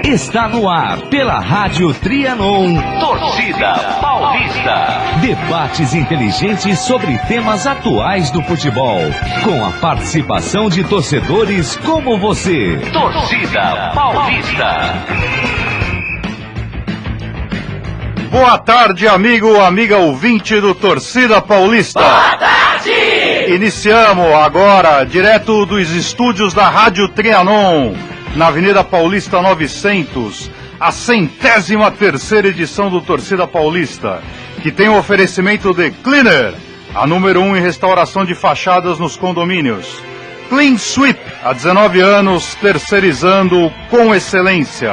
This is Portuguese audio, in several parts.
Está no ar pela Rádio Trianon, Torcida Paulista. Debates inteligentes sobre temas atuais do futebol, com a participação de torcedores como você. Torcida Paulista. Boa tarde, amigo, amiga ouvinte do Torcida Paulista. Boa tarde! Iniciamos agora, direto dos estúdios da Rádio Trianon, na Avenida Paulista 900, a 103ª edição do Torcida Paulista, que tem o oferecimento de Cleaner, a número 1 em restauração de fachadas nos condomínios. Clean Sweep, há 19 anos, terceirizando com excelência.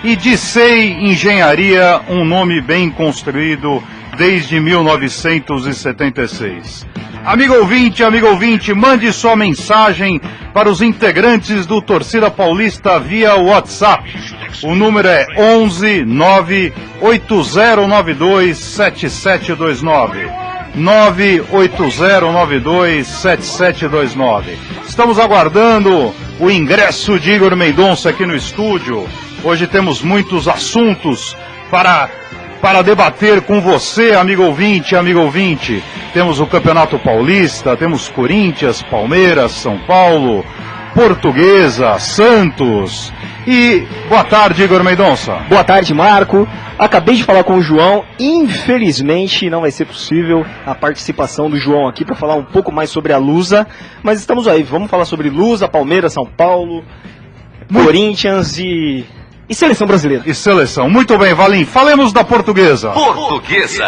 E Dissei Engenharia, um nome bem construído desde 1976. Amigo ouvinte, mande sua mensagem para os integrantes do Torcida Paulista via WhatsApp. O número é 11 98092 7729. 98092 7729. Estamos aguardando o ingresso de Igor Mendonça aqui no estúdio. Hoje temos muitos assuntos para debater com você, amigo ouvinte. Temos o Campeonato Paulista, temos Corinthians, Palmeiras, São Paulo, Portuguesa, Santos. E boa tarde, Igor Mendonça. Boa tarde, Marco. Acabei de falar com o João. Infelizmente não vai ser possível a participação do João aqui para falar um pouco mais sobre a Lusa. Mas estamos aí, vamos falar sobre Lusa, Palmeiras, São Paulo, Corinthians e seleção brasileira. E seleção. Muito bem, Valim. Falemos da Portuguesa. Portuguesa.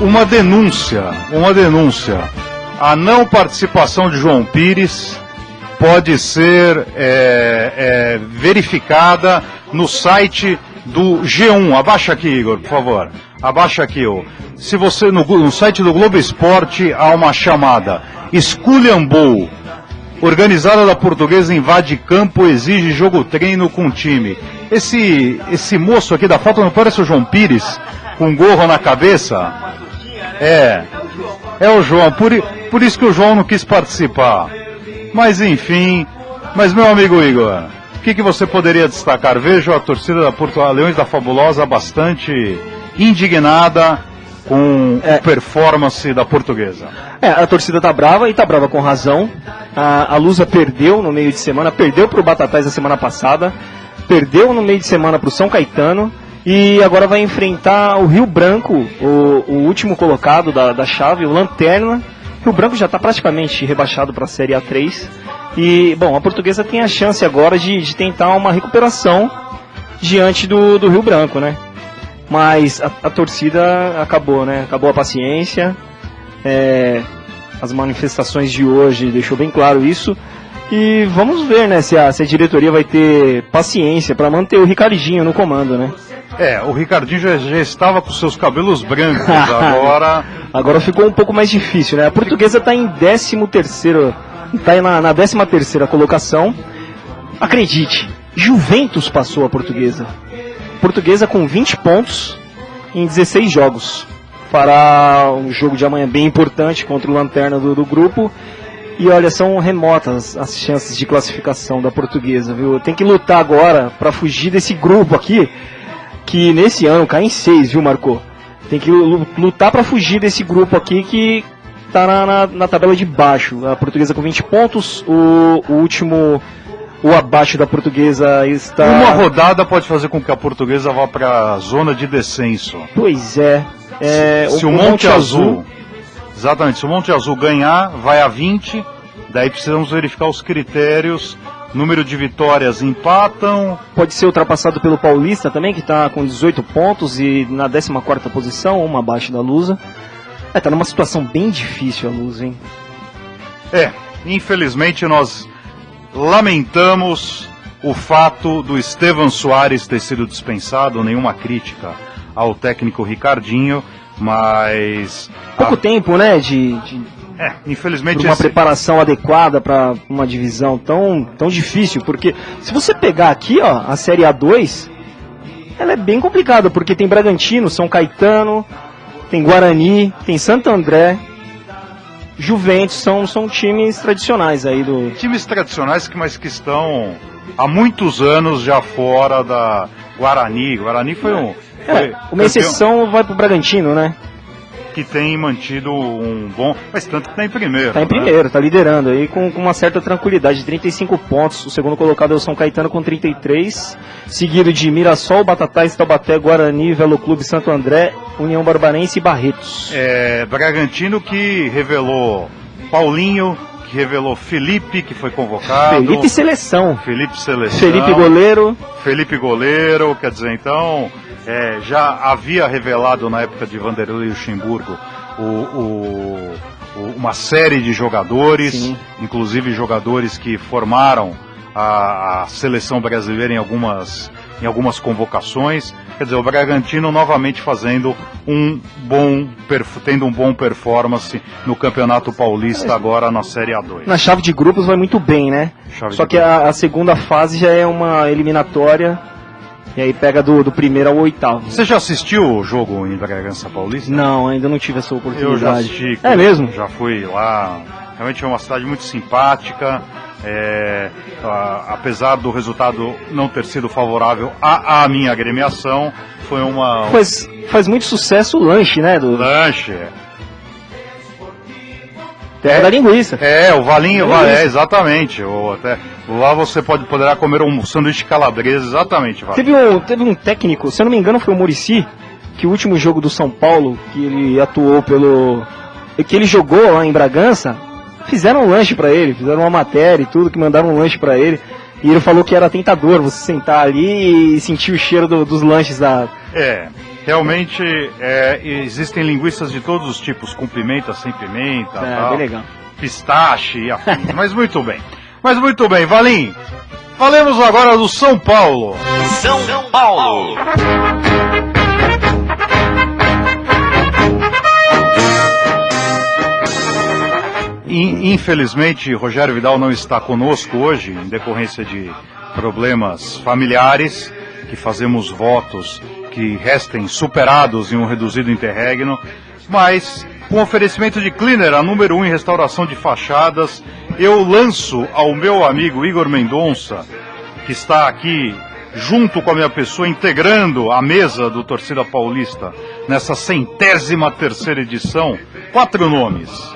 Uma denúncia. A não participação de João Pires pode ser verificada no site do G1. Abaixa aqui, Igor, por favor. Abaixa aqui. Se você no site do Globo Esporte há uma chamada Esculhambou. Organizada da Portuguesa invade campo, exige jogo-treino com o time. Esse moço aqui da foto não parece o João Pires? Com um gorro na cabeça? É o João. Por isso que o João não quis participar. Mas enfim. Mas meu amigo Igor, o que você poderia destacar? Vejo a torcida da Leões da Fabulosa bastante indignada com a performance da Portuguesa. A torcida tá brava e tá brava com razão. A Lusa perdeu no meio de semana, perdeu pro Batatais a semana passada, perdeu no meio de semana pro São Caetano e agora vai enfrentar o Rio Branco, o último colocado da chave, o Lanterna. Rio Branco já está praticamente rebaixado para a Série A3 e, bom, a Portuguesa tem a chance agora de tentar uma recuperação diante do Rio Branco, né? Mas a torcida acabou, né? Acabou a paciência. As manifestações de hoje deixou bem claro isso. E vamos ver, né, se a diretoria vai ter paciência para manter o Ricardinho no comando, né? O Ricardinho já estava com seus cabelos brancos, Agora ficou um pouco mais difícil, né? A Portuguesa está em 13º, está na 13ª colocação. Acredite, Juventus passou a Portuguesa. Portuguesa com 20 pontos em 16 jogos. Fará um jogo de amanhã bem importante contra o Lanterna do grupo. E olha, são remotas as chances de classificação da Portuguesa, viu? Tem que lutar agora para fugir desse grupo aqui, que nesse ano cai em 6, viu, Marco? Tem que lutar para fugir desse grupo aqui que está na tabela de baixo. A Portuguesa com 20 pontos, o abaixo da Portuguesa está... Uma rodada pode fazer com que a Portuguesa vá para a zona de descenso. Pois é. Se o Monte Azul... Exatamente, se o Monte Azul ganhar, vai a 20, daí precisamos verificar os critérios, número de vitórias empatam. Pode ser ultrapassado pelo Paulista também, que está com 18 pontos e na 14ª posição, uma abaixo da Lusa. Está numa situação bem difícil a Lusa, hein? Infelizmente nós lamentamos o fato do Estevan Soares ter sido dispensado, nenhuma crítica ao técnico Ricardinho, mas... Pouco tempo, né, infelizmente... uma preparação adequada para uma divisão tão difícil, porque se você pegar aqui, ó, a Série A2, ela é bem complicada, porque tem Bragantino, São Caetano, tem Guarani, tem Santo André, Juventus, são times tradicionais aí do... Times tradicionais, mas que estão há muitos anos já fora da Guarani. Guarani foi uma exceção vai pro Bragantino, né? Que tem mantido um bom... Mas tanto que está em primeiro. Está em primeiro, está liderando aí com uma certa tranquilidade. 35 pontos. O segundo colocado é o São Caetano com 33. Seguido de Mirassol, Batatais, Taubaté, Guarani, Velo Clube, Santo André, União Barbarense e Barretos. Bragantino que revelou Paulinho, que revelou Felipe, que foi convocado. Felipe Seleção. Felipe Goleiro, quer dizer, então... já havia revelado na época de Vanderlei Luxemburgo uma série de jogadores, sim, inclusive jogadores que formaram a seleção brasileira em algumas convocações. Quer dizer, o Bragantino novamente fazendo tendo um bom performance no Campeonato Paulista, agora na Série A2. Na chave de grupos vai muito bem, né? Só que a segunda fase já é uma eliminatória. E aí pega do primeiro ao oitavo. Você já assistiu o jogo em Bragança Paulista? Não, ainda não tive essa oportunidade. Eu já assisti. É mesmo? Já fui lá. Realmente é uma cidade muito simpática. Apesar do resultado não ter sido favorável à minha agremiação, foi uma... Faz muito sucesso o lanche, né? Lanche, Terra da linguiça. O Valinho, exatamente. Lá você poderá comer um sanduíche calabresa, exatamente. Teve um técnico, se eu não me engano foi o Muricy, que o último jogo do São Paulo, que ele atuou que ele jogou lá em Bragança, fizeram um lanche pra ele, fizeram uma matéria e tudo, que mandaram um lanche pra ele. E ele falou que era tentador você sentar ali e sentir o cheiro dos lanches da... Realmente existem linguiças de todos os tipos, com pimenta, sem pimenta, bem legal. Pistache e afins, mas muito bem. Valim, falemos agora do São Paulo. São Paulo. Infelizmente, Rogério Vidal não está conosco hoje, em decorrência de problemas familiares, que fazemos votos que restem superados em um reduzido interregno, mas com oferecimento de Cleaner, a número 1 em restauração de fachadas, eu lanço ao meu amigo Igor Mendonça, que está aqui junto com a minha pessoa, integrando a mesa do Torcida Paulista, nessa 103ª edição, 4 nomes: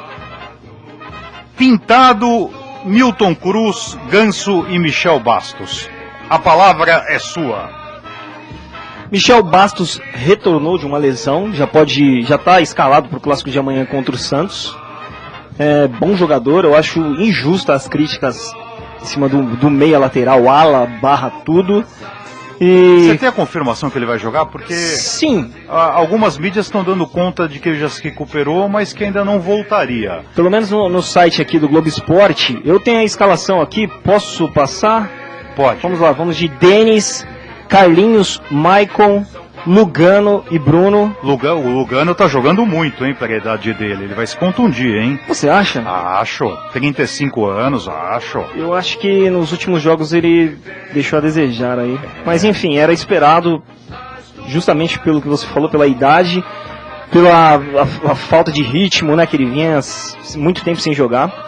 Pintado, Milton Cruz, Ganso e Michel Bastos. A palavra é sua. Michel Bastos retornou de uma lesão, já está escalado para o clássico de amanhã contra o Santos. Bom jogador, eu acho injusta as críticas em cima do meia lateral, ala, barra, tudo. Você tem a confirmação que ele vai jogar? Porque sim, algumas mídias estão dando conta de que ele já se recuperou, mas que ainda não voltaria. Pelo menos no site aqui do Globo Esporte, eu tenho a escalação aqui, posso passar? Pode. Vamos lá, vamos de Denis, Carlinhos, Maicon, Lugano e Bruno. O Lugano tá jogando muito, hein, pela idade dele. Ele vai se contundir, hein? Você acha? Acho. 35 anos, acho. Eu acho que nos últimos jogos ele deixou a desejar aí. Mas enfim, era esperado, justamente pelo que você falou, pela idade, pela a falta de ritmo, né, que ele vinha muito tempo sem jogar.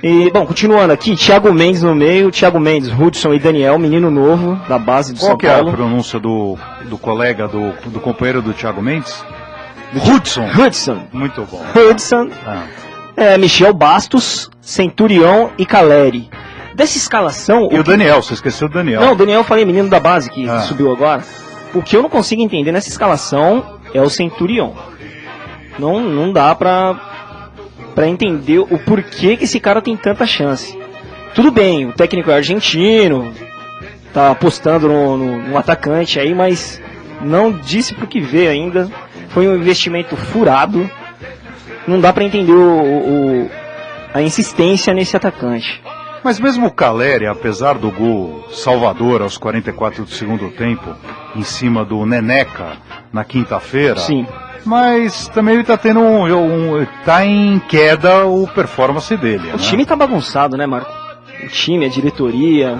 E, bom, continuando aqui, Thiago Mendes no meio, Thiago Mendes, Hudson e Daniel, menino novo da base do São Paulo. Qual que é a pronúncia do colega, do companheiro do Thiago Mendes? Hudson. Muito bom. Hudson, Michel Bastos, Centurião e Caleri. Dessa escalação... E o Daniel, você esqueceu o Daniel. Não, o Daniel eu falei, menino da base que subiu agora. O que eu não consigo entender nessa escalação é o Centurião. Não dá pra entender o porquê que esse cara tem tanta chance. Tudo bem, o técnico é argentino, tá apostando no atacante aí, mas não disse pro que vê ainda. Foi um investimento furado. Não dá pra entender a insistência nesse atacante. Mas mesmo o Caleri, apesar do gol salvador aos 44 do segundo tempo, em cima do Neneca na quinta-feira... Sim. Mas também ele tá tendo tá em queda o performance dele. O time tá bagunçado, né, Marco? O time, a diretoria,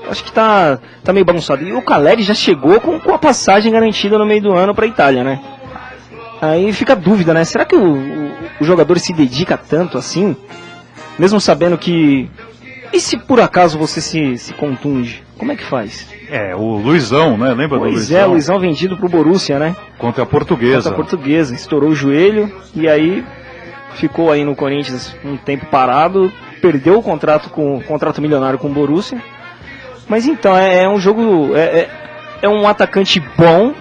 acho que tá meio bagunçado. E o Caleri já chegou com a passagem garantida no meio do ano pra Itália, né? Aí fica a dúvida, né? Será que o jogador se dedica tanto assim? Mesmo sabendo que... E se por acaso você se contunde? Como é que faz? O Luizão, né? Lembra do Luizão? O Luizão vendido pro Borussia, né? Contra a Portuguesa. Contra a Portuguesa. Estourou o joelho e aí ficou aí no Corinthians um tempo parado, perdeu o contrato milionário com o Borussia. Mas então, é um jogo... É um atacante bom,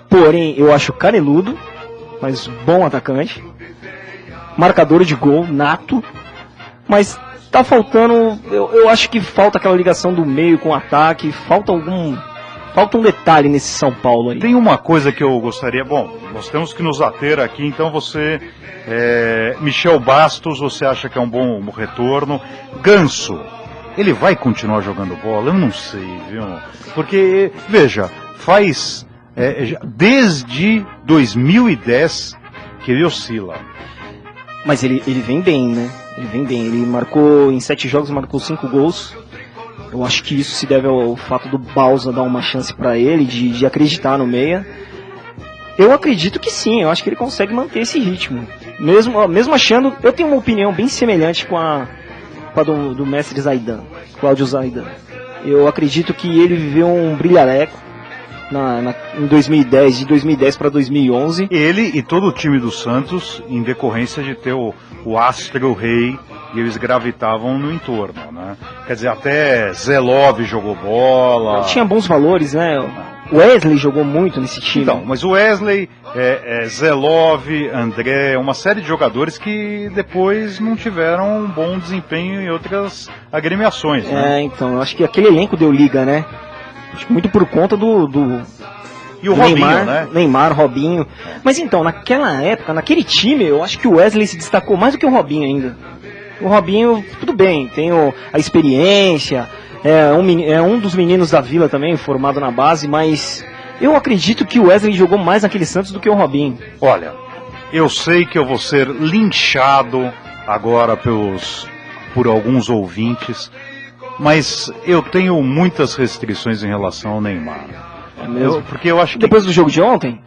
porém eu acho caneludo, mas bom atacante. Marcador de gol, nato. Mas tá faltando... Eu acho que falta aquela ligação do meio com o ataque. Falta um detalhe nesse São Paulo aí. Tem uma coisa que eu gostaria... Bom, nós temos que nos ater aqui, então você... Michel Bastos, você acha que é um bom retorno? Ganso, ele vai continuar jogando bola? Eu não sei, viu? Porque, veja, faz... desde 2010 que ele oscila. Mas ele vem bem, né? Ele vem bem. Ele marcou, em 7 jogos, marcou 5 gols. Eu acho que isso se deve ao fato do Bausa dar uma chance pra ele, de acreditar no meia. Eu acredito que sim, eu acho que ele consegue manter esse ritmo. Mesmo achando... Eu tenho uma opinião bem semelhante com a do mestre Zaidan, Cláudio Zaidan. Eu acredito que ele viveu um brilhareco em 2010, de 2010 para 2011. Ele e todo o time do Santos, em decorrência de ter o astro, o rei, e eles gravitavam no entorno, né? Quer dizer, até Zelov jogou bola. Tinha bons valores, né? Wesley jogou muito nesse time. Então, mas o Wesley, Zelov, André, uma série de jogadores que depois não tiveram um bom desempenho em outras agremiações, né? Então, eu acho que aquele elenco deu liga, né? Acho que muito por conta do e o Neymar, Robinho, né? Neymar, Robinho. Mas então, naquela época, naquele time, eu acho que o Wesley se destacou mais do que o Robinho ainda. O Robinho, tudo bem, tem a experiência, é um dos meninos da Vila também, formado na base, mas eu acredito que o Wesley jogou mais naquele Santos do que o Robinho. Olha, eu sei que eu vou ser linchado agora por alguns ouvintes, mas eu tenho muitas restrições em relação ao Neymar. É mesmo? Porque eu acho que... Depois do jogo de ontem?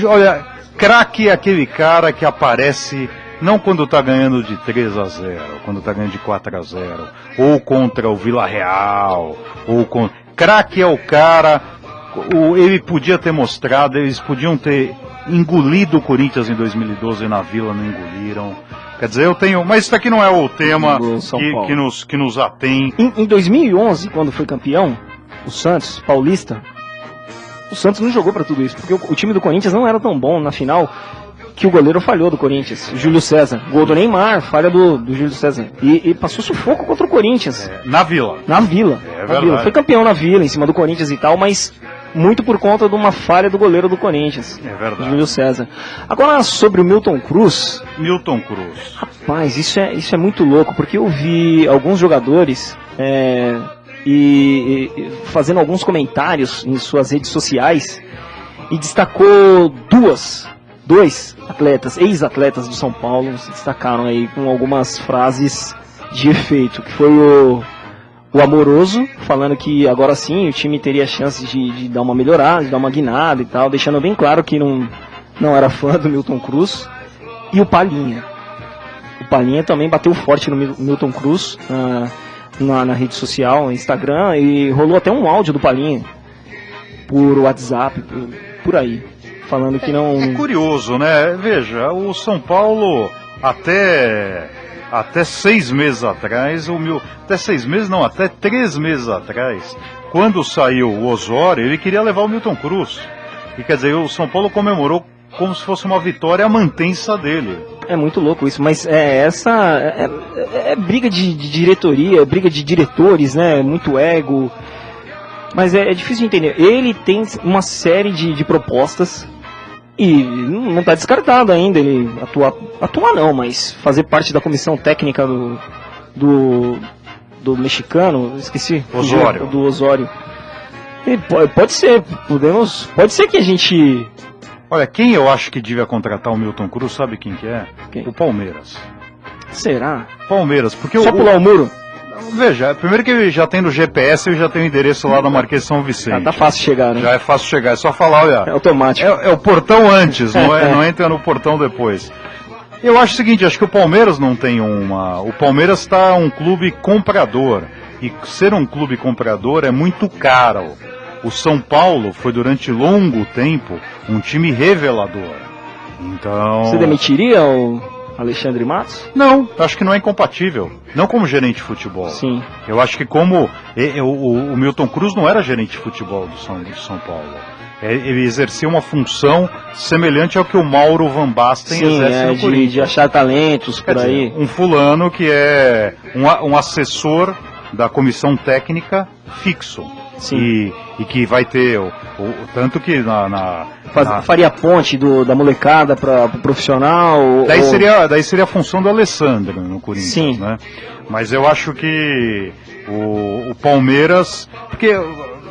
Olha, craque é aquele cara que aparece não quando tá ganhando de 3-0, quando tá ganhando de 4-0, ou contra o Vila Real, craque é o cara, ele podia ter mostrado, eles podiam ter engolido o Corinthians em 2012 na Vila, não engoliram. Quer dizer, eu tenho... Mas isso aqui não é o tema que nos atém. Em 2011, quando foi campeão, o Santos, paulista, o Santos não jogou pra tudo isso, porque o time do Corinthians não era tão bom na final que o goleiro falhou do Corinthians, Júlio César. Gol do Neymar, falha do Júlio César. E passou sufoco contra o Corinthians. Na Vila. Na Vila. Na Vila. Foi campeão na Vila, em cima do Corinthians e tal, mas... muito por conta de uma falha do goleiro do Corinthians. É verdade. Júlio César. Agora, sobre o Milton Cruz. Milton Cruz. Rapaz, isso é muito louco, porque eu vi alguns jogadores fazendo alguns comentários em suas redes sociais e destacou dois atletas, ex-atletas do São Paulo, se destacaram aí com algumas frases de efeito, que foi o Amoroso, falando que agora sim o time teria chance de dar uma melhorada, de dar uma guinada e tal, deixando bem claro que não era fã do Milton Cruz. E o Palhinha. O Palhinha também bateu forte no Milton Cruz na rede social, no Instagram, e rolou até um áudio do Palhinha por WhatsApp, por aí, falando que não... É curioso, né? Veja, o São Paulo até 6 meses atrás, até 6 meses não, até 3 meses atrás, quando saiu o Osório, ele queria levar o Milton Cruz. E quer dizer, o São Paulo comemorou como se fosse uma vitória a mantença dele. É muito louco isso, mas é briga de diretoria, é briga de diretores, né? Muito ego. Mas é difícil de entender. Ele tem uma série de propostas. E não está descartado ainda ele atuar não, mas fazer parte da comissão técnica do mexicano, esqueci. Osório. Do Osório. E pode ser que a gente... Olha, quem eu acho que devia contratar o Milton Cruz, sabe quem que é? Quem? O Palmeiras. Será? Palmeiras, porque Só pular o muro? Veja, primeiro que já tem no GPS, eu já tenho o endereço lá da Marquês de São Vicente. Tá fácil chegar, né? Já é fácil chegar, é só falar, olha... É automático. É o portão antes, não entra no portão depois. Eu acho o seguinte, acho que o Palmeiras não tem uma... O Palmeiras está um clube comprador, e ser um clube comprador é muito caro. O São Paulo foi durante longo tempo um time revelador. Então... Você demitiria o Alexandre Matos? Não, acho que não é incompatível. Não como gerente de futebol. Sim. Eu acho que como... O Milton Cruz não era gerente de futebol do São Paulo. Ele exercia uma função semelhante ao que o Mauro Van Basten exerce no Corinthians. De achar talentos por aí. Um fulano que é um assessor da comissão técnica fixo. Sim. E que vai ter tanto que faria ponte da molecada para o profissional. Daí seria a função do Alessandro no Corinthians. Sim. Né? Mas eu acho que o Palmeiras, porque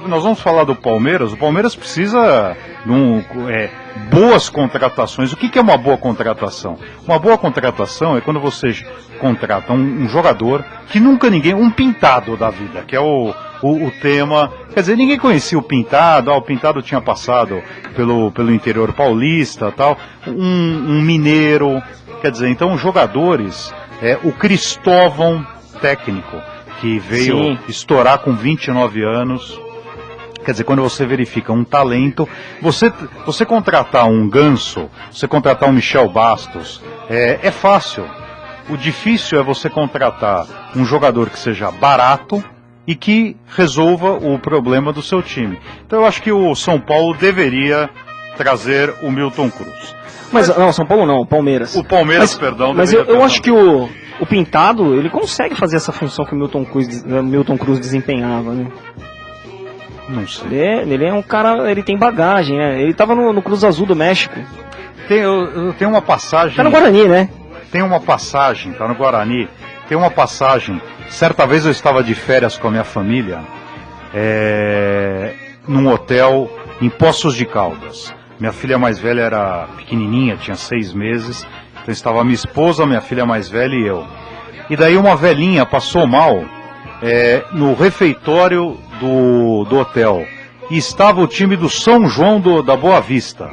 nós vamos falar do Palmeiras, o Palmeiras precisa de boas contratações. O que é uma boa contratação? Uma boa contratação é quando você contrata um jogador que nunca um pintado da vida, que é o tema. Quer dizer, ninguém conhecia o Pintado, o Pintado tinha passado pelo interior paulista, tal, um mineiro, quer dizer, então jogadores, o Cristóvão técnico, que veio estourar com 29 anos. Quer dizer, quando você verifica um talento, você contratar um Ganso, você contratar um Michel Bastos, é fácil. O difícil é você contratar um jogador que seja barato e que resolva o problema do seu time. Então eu acho que o São Paulo deveria trazer o Milton Cruz. Não, São Paulo não, o Palmeiras. O Palmeiras, perdão. Mas eu acho que o Pintado, ele consegue fazer essa função que o Milton Cruz desempenhava, né? Não sei. Ele é um cara, ele tem bagagem, né? Ele tava no Cruz Azul do México. Tem uma passagem... Tá no Guarani, né? Tem uma passagem, tá no Guarani, tem uma passagem, certa vez eu estava de férias com a minha família, num hotel em Poços de Caldas. Minha filha mais velha era pequenininha, tinha 6 meses, então estava minha esposa, minha filha mais velha e eu. E daí uma velhinha passou mal no refeitório do hotel, e estava o time do São João da Boa Vista.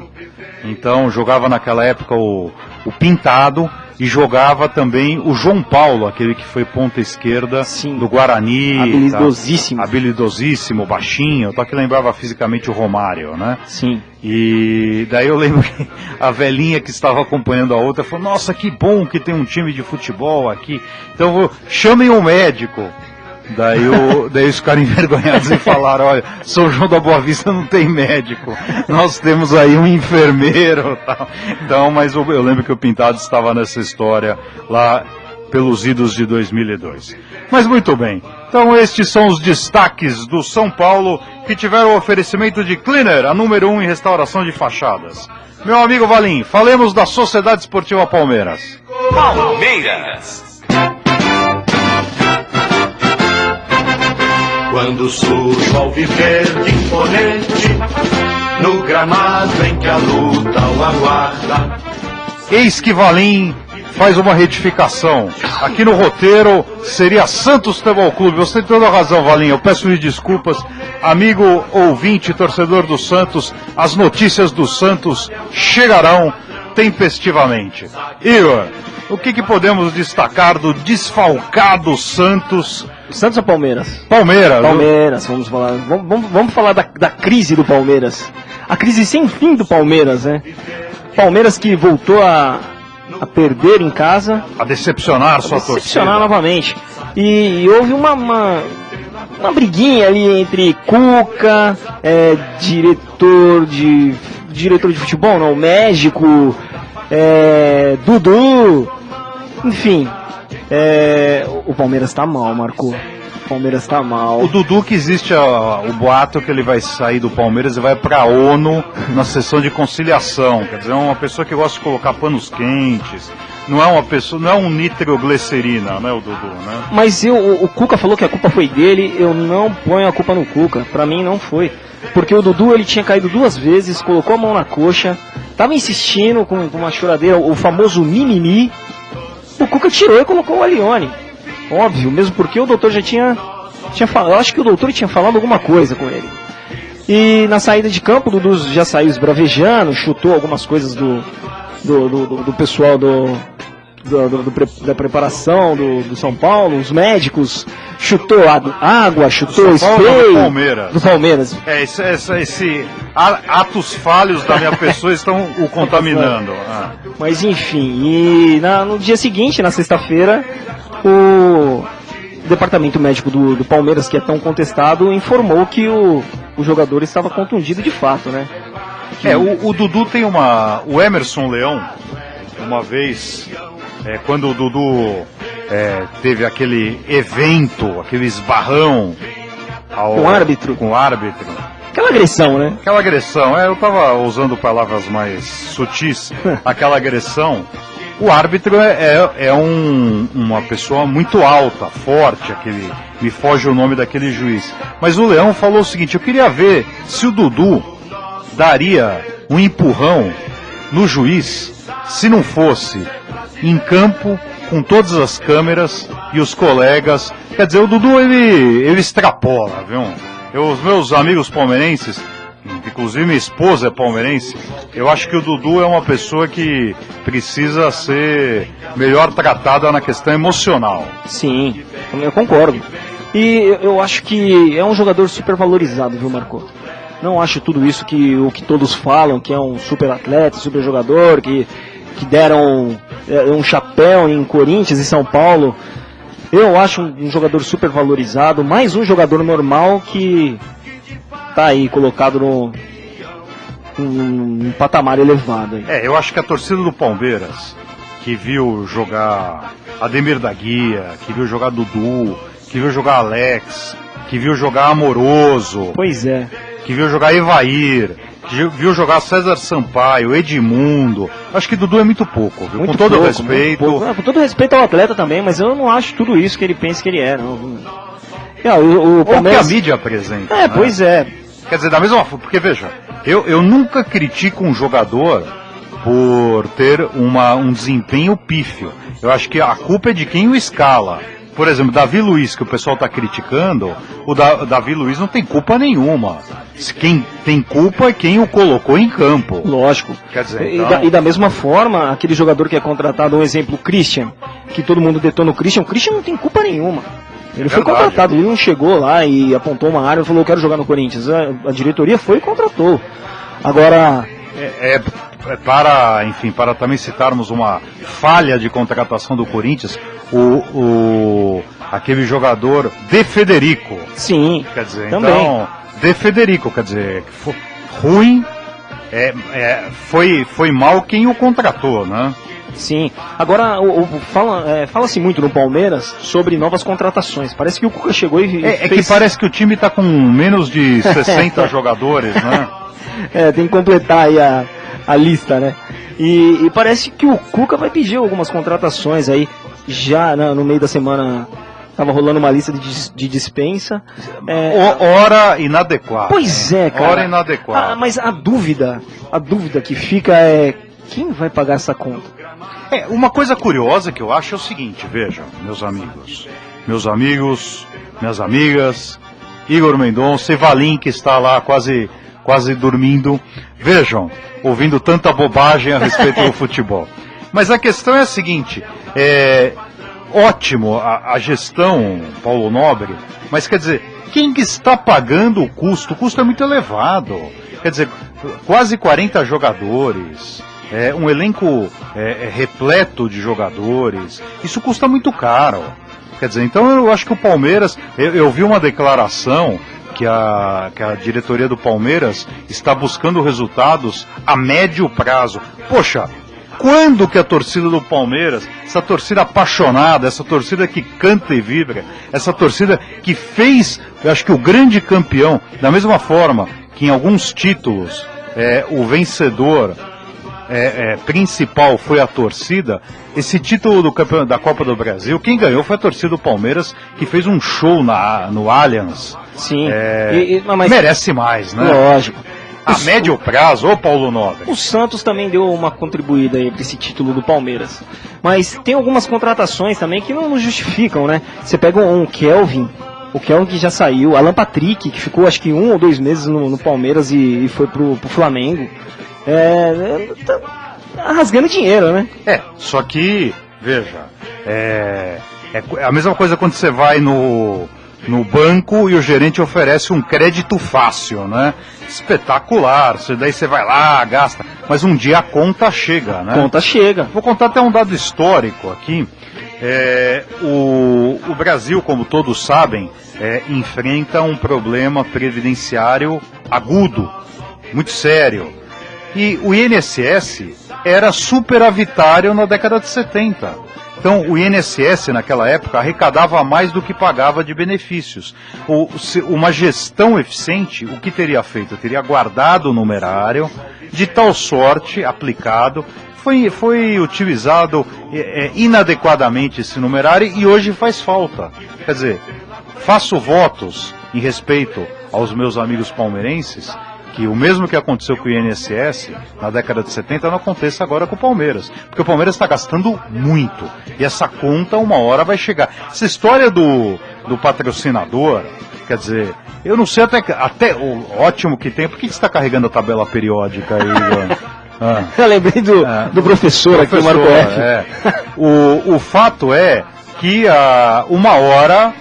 Então jogava naquela época o Pintado, e jogava também o João Paulo, aquele que foi ponta esquerda do Guarani. Habilidosíssimo. Habilidosíssimo, baixinho, só que lembrava fisicamente o Romário, né? Sim. E daí eu lembro que a velhinha que estava acompanhando a outra falou, nossa, que bom que tem um time de futebol aqui. Então chamem um médico. Daí os caras envergonhados e falaram, olha, São João da Boa Vista não tem médico, nós temos aí um enfermeiro, tal. Então, mas eu lembro que o Pintado estava nessa história lá pelos idos de 2002. Mas muito bem, então estes são os destaques do São Paulo, que tiveram o oferecimento de Cleaner, a número 1 em restauração de fachadas. Meu amigo Valim, falemos da Sociedade Esportiva Palmeiras. Palmeiras. Quando surge o alviverde imponente, no gramado em que a luta o aguarda. Eis que Valim faz uma retificação. Aqui no roteiro seria Santos Futebol Clube. Você tem toda a razão, Valim. Eu peço-lhe desculpas. Amigo ouvinte, torcedor do Santos, as notícias do Santos chegarão tempestivamente. Igor, o que podemos destacar do desfalcado Santos? Santos ou Palmeiras? Palmeiras, vamos falar. Vamos falar da crise do Palmeiras. A crise sem fim do Palmeiras, né? Palmeiras que voltou a perder em casa. A decepcionar sua torcida. Decepcionar novamente. E houve uma briguinha ali entre Cuca, diretor de futebol, não, México, Dudu, enfim. O Palmeiras tá mal, Marco. O Palmeiras tá mal. O Dudu, que existe o boato que ele vai sair do Palmeiras e vai pra ONU na sessão de conciliação. Quer dizer, é uma pessoa que gosta de colocar panos quentes. Não é uma pessoa, não é um nitroglicerina, né, o Dudu, né? Mas o Cuca falou que a culpa foi dele, eu não ponho a culpa no Cuca. Pra mim não foi. Porque o Dudu, ele tinha caído 2 vezes, colocou a mão na coxa, tava insistindo com uma choradeira, o famoso mimimi. O Cuca tirou e colocou o Alione. Óbvio, mesmo porque o doutor já tinha falado. Eu acho que o doutor tinha falado alguma coisa com ele. E na saída de campo, o Dudu já saiu esbravejando, chutou algumas coisas do pessoal da preparação do São Paulo, os médicos, chutou água, chutou spray do Palmeiras. Esse atos falhos da minha pessoa estão o contaminando. Mas enfim, e no dia seguinte, na sexta-feira, o departamento médico do Palmeiras, que é tão contestado, informou que o jogador estava contundido de fato, né? O Dudu tem o Emerson Leão, uma vez, quando o Dudu teve aquele evento, aquele esbarrão com o árbitro. Aquela agressão, né? Aquela agressão, eu estava usando palavras mais sutis, aquela agressão. O árbitro uma pessoa muito alta, forte, me foge o nome daquele juiz. Mas o Leão falou o seguinte: eu queria ver se o Dudu daria um empurrão no juiz se não fosse em campo com todas as câmeras e os colegas. Quer dizer, o Dudu ele extrapola, viu? Os meus amigos palmeirenses, inclusive minha esposa é palmeirense, eu acho que o Dudu é uma pessoa que precisa ser melhor tratada na questão emocional. Sim, eu concordo. E eu acho que é um jogador super valorizado, viu, Marco? Não acho tudo isso o que todos falam, que é um super atleta, super jogador, que deram um chapéu em Corinthians e São Paulo. Eu acho um jogador super valorizado, mais um jogador normal que tá aí colocado num patamar elevado. Eu acho que a torcida do Palmeiras, que viu jogar Ademir da Guia, que viu jogar Dudu, que viu jogar Alex, que viu jogar Amoroso, pois é, que viu jogar Evair, que viu jogar César Sampaio, Edmundo. Acho que Dudu é muito pouco, viu? Muito com todo pouco, respeito. Com todo respeito ao atleta também, mas eu não acho tudo isso que ele pensa que ele é. Não. O Palmeiras... Ou que a mídia apresenta. Né? Pois é. Quer dizer, da mesma forma, porque veja, eu nunca critico um jogador por ter um desempenho pífio. Eu acho que a culpa é de quem o escala. Por exemplo, Davi Luiz, que o pessoal está criticando, o Davi Luiz não tem culpa nenhuma. Quem tem culpa é quem o colocou em campo. Lógico. Quer dizer, então... e da mesma forma, aquele jogador que é contratado, um exemplo, o Christian, que todo mundo detona o Christian não tem culpa nenhuma. Ele foi contratado, ele não chegou lá e apontou uma área e falou: eu quero jogar no Corinthians. A diretoria foi e contratou. Agora... Para também citarmos uma falha de contratação do Corinthians, aquele jogador De Federico. Sim, quer dizer, também. Então, De Federico, quer dizer, ruim, foi mal quem o contratou, né? Sim. Agora, fala-se muito no Palmeiras sobre novas contratações. Parece que o Cuca chegou e fez... que parece que o time está com menos de 60 jogadores, né? Tem que completar aí a lista, né? E parece que o Cuca vai pedir algumas contratações aí. Já no meio da semana estava rolando uma lista de dispensa. Hora inadequada. Pois é, cara. Hora inadequada. Mas a dúvida que fica é: quem vai pagar essa conta? Uma coisa curiosa que eu acho é o seguinte, vejam, meus amigos, minhas amigas, Igor Mendonça e Valim, que está lá quase dormindo, vejam, ouvindo tanta bobagem a respeito do futebol. Mas a questão é a seguinte, ótimo a gestão, Paulo Nobre, mas quer dizer, quem que está pagando o custo? O custo é muito elevado, quer dizer, quase 40 jogadores, um elenco repleto de jogadores, isso custa muito caro. Quer dizer, então eu acho que o Palmeiras, eu vi uma declaração que a diretoria do Palmeiras está buscando resultados a médio prazo. Poxa, quando que a torcida do Palmeiras, essa torcida apaixonada, essa torcida que canta e vibra, essa torcida que fez, eu acho que o grande campeão, da mesma forma que em alguns títulos o vencedor principal foi a torcida, esse título da Copa do Brasil, quem ganhou foi a torcida do Palmeiras, que fez um show no Allianz. Sim, mas merece mais, né? Lógico. A médio prazo, ô Paulo Nobre. O Santos também deu uma contribuída aí para esse título do Palmeiras. Mas tem algumas contratações também que não justificam, né? Você pega um Kelvin, o Kelvin que já saiu, Alan Patrick, que ficou acho que 1 ou 2 meses no Palmeiras e foi pro Flamengo. Tá rasgando dinheiro, né? Só que, veja, é a mesma coisa quando você vai no banco e o gerente oferece um crédito fácil, né? Espetacular, daí você vai lá, gasta, mas um dia a conta chega, né? Conta chega. Vou contar até um dado histórico aqui. O Brasil, como todos sabem, enfrenta um problema previdenciário agudo, muito sério. E o INSS era superavitário na década de 70. Então, o INSS, naquela época, arrecadava mais do que pagava de benefícios. Uma gestão eficiente, o que teria feito? Teria guardado o numerário, de tal sorte, aplicado, foi utilizado inadequadamente esse numerário e hoje faz falta. Quer dizer, faço votos em respeito aos meus amigos palmeirenses, que o mesmo que aconteceu com o INSS na década de 70 não aconteça agora com o Palmeiras. Porque o Palmeiras está gastando muito. E essa conta uma hora vai chegar. Essa história do patrocinador, quer dizer, eu não sei até o ótimo que tem. Por que você está carregando a tabela periódica aí, Ivan? Eu lembrei do professor aqui, o Marco F. O fato é que uma hora,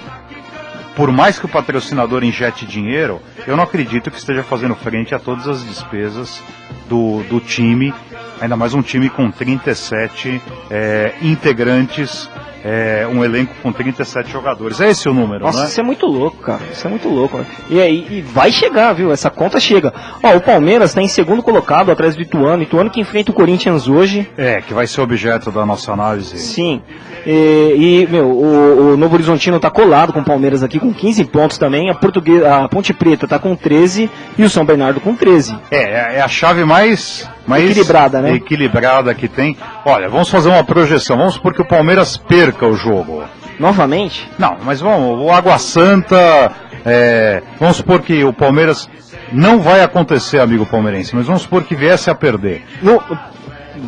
por mais que o patrocinador injete dinheiro, eu não acredito que esteja fazendo frente a todas as despesas do time, ainda mais um time com 37 integrantes, um elenco com 37 jogadores. É esse o número, Nossa, né? Isso é muito louco, cara. Isso é muito louco. E vai chegar, viu? Essa conta chega. O Palmeiras está em segundo colocado, atrás do Ituano. Ituano que enfrenta o Corinthians hoje. Que vai ser objeto da nossa análise. Sim. O Novo Horizontino está colado com o Palmeiras aqui com 15 pontos também. A Ponte Preta está com 13 e o São Bernardo com 13. É a chave mais equilibrada, né? Equilibrada que tem. Olha, vamos fazer uma projeção. Vamos supor que o Palmeiras perca o jogo. Novamente? Não, mas vamos, o Água Santa, vamos supor que o Palmeiras não vai acontecer, amigo palmeirense, mas vamos supor que viesse a perder.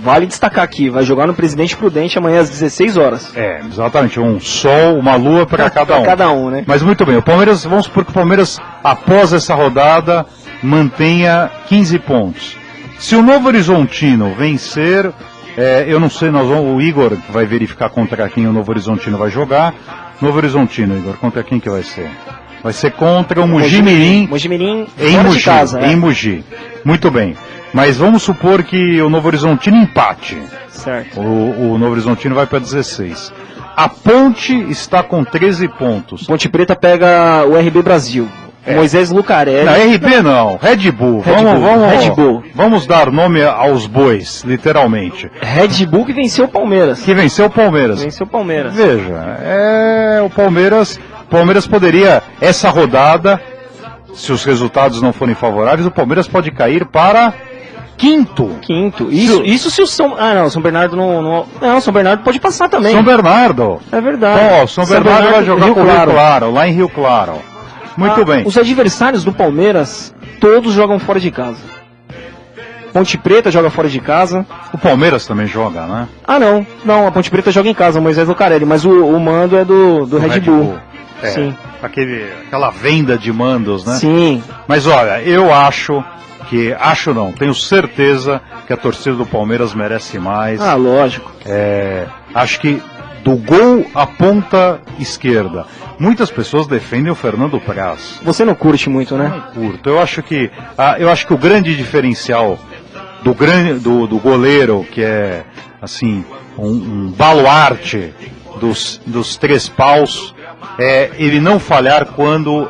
Vale destacar aqui, vai jogar no Presidente Prudente amanhã às 16 horas. Exatamente, um sol, uma lua para cada um. Cada um, né? Mas muito bem, o Palmeiras, vamos supor que o Palmeiras, após essa rodada, mantenha 15 pontos. Se o Novo Horizontino vencer, eu não sei, o Igor vai verificar contra quem o Novo Horizontino vai jogar. Novo Horizontino, Igor, contra quem que vai ser? Vai ser contra o Mogi Mirim. Mogi Mirim em Mogi, de casa, em Mogi. Muito bem. Mas vamos supor que o Novo Horizontino empate. Certo. O Novo Horizontino vai para 16. A Ponte está com 13 pontos. Ponte Preta pega o RB Brasil. Moisés Lucarelli. Não, RB não, Red Bull. Red Bull. Vamos dar nome aos bois, literalmente. Red Bull que venceu o Palmeiras. Venceu o Palmeiras. Veja, o Palmeiras poderia, essa rodada, se os resultados não forem favoráveis, o Palmeiras pode cair para quinto. Isso se o São... São Bernardo não, São Bernardo pode passar também. São Bernardo. É verdade. São Bernardo vai jogar com o Rio Claro, lá em Rio Claro. Muito bem. Os adversários do Palmeiras, todos jogam fora de casa. Ponte Preta joga fora de casa. O Palmeiras também joga, né? Não, a Ponte Preta joga em casa, o Moisés Lucarelli, mas o mando é do Red Bull. Sim. Aquela venda de mandos, né? Sim. Mas olha, tenho certeza que a torcida do Palmeiras merece mais. Lógico. Acho que do gol à ponta esquerda, muitas pessoas defendem o Fernando Praz. Você não curte muito, né? Não curto. Eu acho que o grande diferencial do goleiro, que é assim um baluarte dos três paus, ele não falhar quando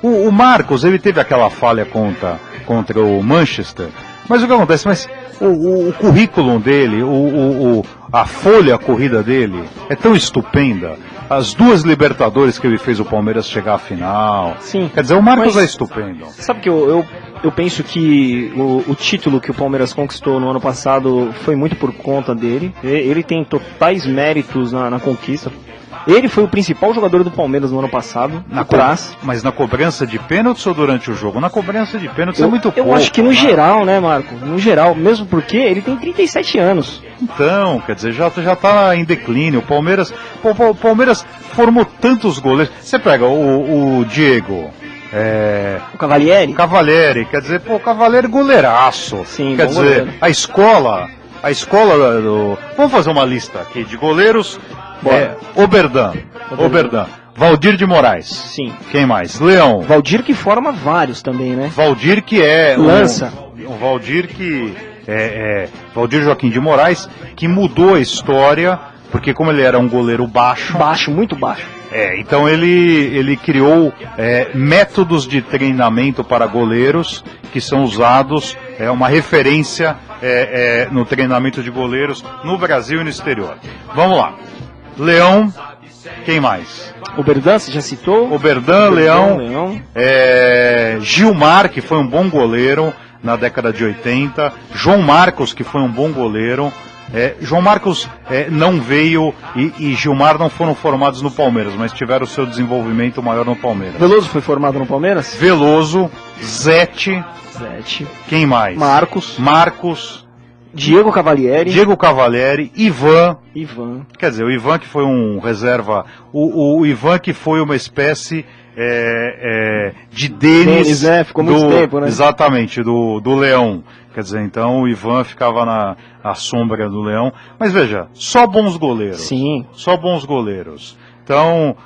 o Marcos, ele teve aquela falha contra o Manchester, mas o que acontece? O currículo dele, a folha corrida dele é tão estupenda. As 2 Libertadores que ele fez o Palmeiras chegar à final. Sim. Quer dizer, o Marcos é estupendo. Sabe que eu eu penso que o título que o Palmeiras conquistou no ano passado foi muito por conta dele. Ele tem totais méritos na conquista. Ele foi o principal jogador do Palmeiras no ano passado, Mas na cobrança de pênaltis ou durante o jogo? Na cobrança de pênaltis é muito pouco. Eu acho que no geral, né, Marco? No geral, mesmo porque ele tem 37 anos. Então, quer dizer, já tá em declínio. O Palmeiras formou tantos goleiros. Você pega o Diego... O Cavalieri? O Cavalieri, quer dizer, o Cavalieri goleiraço. Sim, quer dizer, goleiro. a escola do... Vamos fazer uma lista aqui de goleiros. Oberdan. Valdir de Moraes. Sim. Quem mais? Leão. Valdir que forma vários também, né? Valdir que é... Lança. Um Valdir que... Valdir Joaquim de Moraes, que mudou a história, porque como ele era um goleiro baixo... Baixo, muito baixo. Então ele criou métodos de treinamento para goleiros que são usados, uma referência no treinamento de goleiros no Brasil e no exterior. Vamos lá. Leão, quem mais? Oberdan, você já citou? Oberdan, Leão. Gilmar, que foi um bom goleiro na década de 80. João Marcos, que foi um bom goleiro. João Marcos não veio e Gilmar não foram formados no Palmeiras, mas tiveram o seu desenvolvimento maior no Palmeiras. Veloso foi formado no Palmeiras? Veloso, Zete. Quem mais? Marcos. Diego Cavalieri. Ivan. Quer dizer, o Ivan que foi um reserva. O Ivan que foi uma espécie de Denis. Ficou muito tempo, né? Exatamente, do Leão. Quer dizer, então o Ivan ficava na sombra do Leão. Mas veja, só bons goleiros. Sim. Só bons goleiros. Então,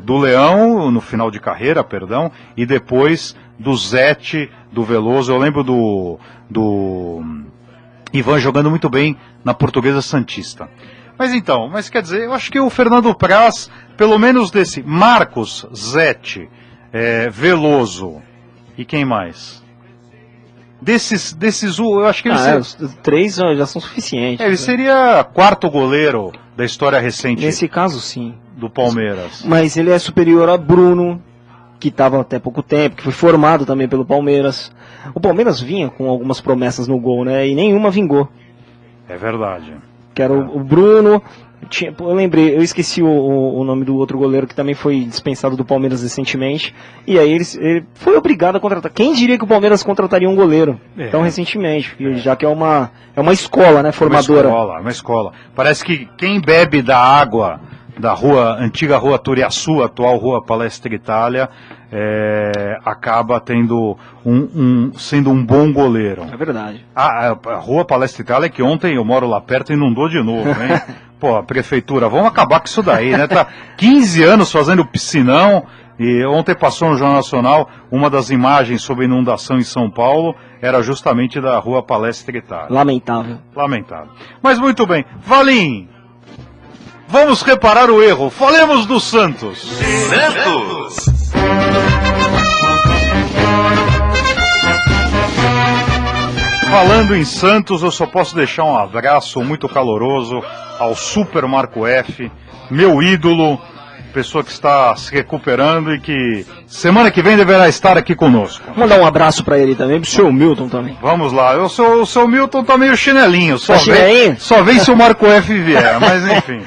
do Leão, no final de carreira, perdão, e depois do Zete, do Veloso. Eu lembro do Ivan jogando muito bem na Portuguesa Santista. Mas quer dizer, eu acho que o Fernando Praz, pelo menos desse Marcos, Zete, Veloso, e quem mais? Desses, eu acho que os três já são suficientes. Ele seria quarto goleiro da história recente. Nesse caso, sim. Do Palmeiras. Mas ele é superior a Bruno, que estava até pouco tempo, que foi formado também pelo Palmeiras. O Palmeiras vinha com algumas promessas no gol, né? E nenhuma vingou. É verdade. Que era o Bruno. Eu esqueci o nome do outro goleiro que também foi dispensado do Palmeiras recentemente. E aí ele foi obrigado a contratar. Quem diria que o Palmeiras contrataria um goleiro tão recentemente? Já que é uma escola, né, formadora. Uma escola. Parece que quem bebe da água da antiga rua Turiaçu, atual rua Palestra Itália, acaba sendo um bom goleiro. É verdade. A rua Palestra Itália, que ontem eu moro lá perto e inundou de novo, hein? Pô, a prefeitura, vamos acabar com isso daí, né? Tá 15 anos fazendo piscinão, e ontem passou no Jornal Nacional, uma das imagens sobre inundação em São Paulo era justamente da rua Palestra Itália. Lamentável. Mas muito bem. Valim, vamos reparar o erro. Falemos do Santos. Falando em Santos, eu só posso deixar um abraço muito caloroso ao Super Marco F, meu ídolo, pessoa que está se recuperando e que semana que vem deverá estar aqui conosco. Vamos dar um abraço para ele também, pro seu Milton também. Vamos lá, o seu Milton tá meio chinelinho, só vem se o Marco F vier, mas enfim,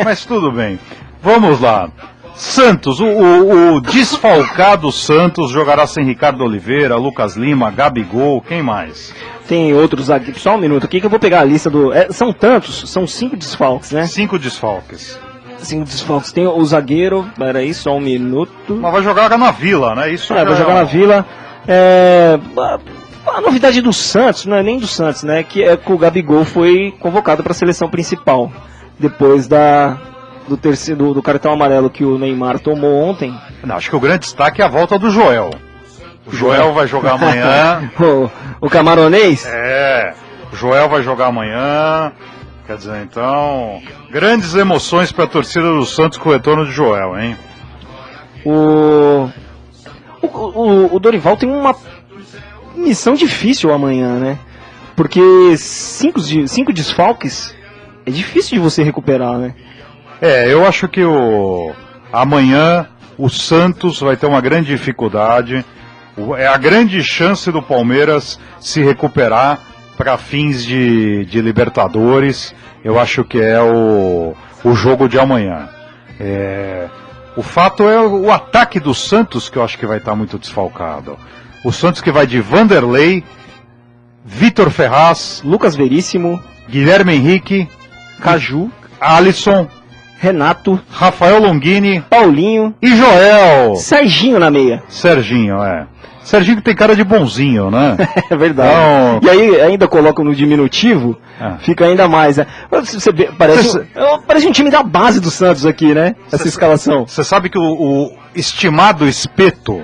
mas tudo bem. Vamos lá. Santos, o desfalcado Santos jogará sem Ricardo Oliveira, Lucas Lima, Gabigol, quem mais? Tem outros aqui, só um minuto aqui que eu vou pegar a lista do... são tantos, são 5 desfalques, né? 5 desfalques. 5 desfalques, tem o zagueiro, peraí, só um minuto. Mas vai jogar na Vila, né? Isso vai jogar na Vila. A novidade do Santos, não é nem do Santos, né? Que é que o Gabigol foi convocado para a seleção principal, depois do cartão amarelo que o Neymar tomou ontem. Não, acho que o grande destaque é a volta do Joel. O Joel vai jogar amanhã. o camaronês? O Joel vai jogar amanhã. Quer dizer, então, grandes emoções para a torcida do Santos com o retorno de Joel, hein? O Dorival tem uma missão difícil amanhã, né? Porque 5 desfalques é difícil de você recuperar, né? Eu acho que amanhã o Santos vai ter uma grande dificuldade, É a grande chance do Palmeiras se recuperar para fins de Libertadores. Eu acho que é o jogo de amanhã. O fato é o ataque do Santos, que eu acho que vai estar muito desfalcado. O Santos que vai de Vanderlei, Vitor Ferraz, Lucas Veríssimo, Guilherme Henrique, Caju, Alisson, Renato, Rafael Longini, Paulinho, e Joel. Serginho na meia. Serginho, Serginho que tem cara de bonzinho, né? É verdade. Então... E aí ainda colocam no diminutivo, fica ainda mais, né? Parece um time da base do Santos aqui, né? Essa escalação. Você sabe que o estimado Espeto,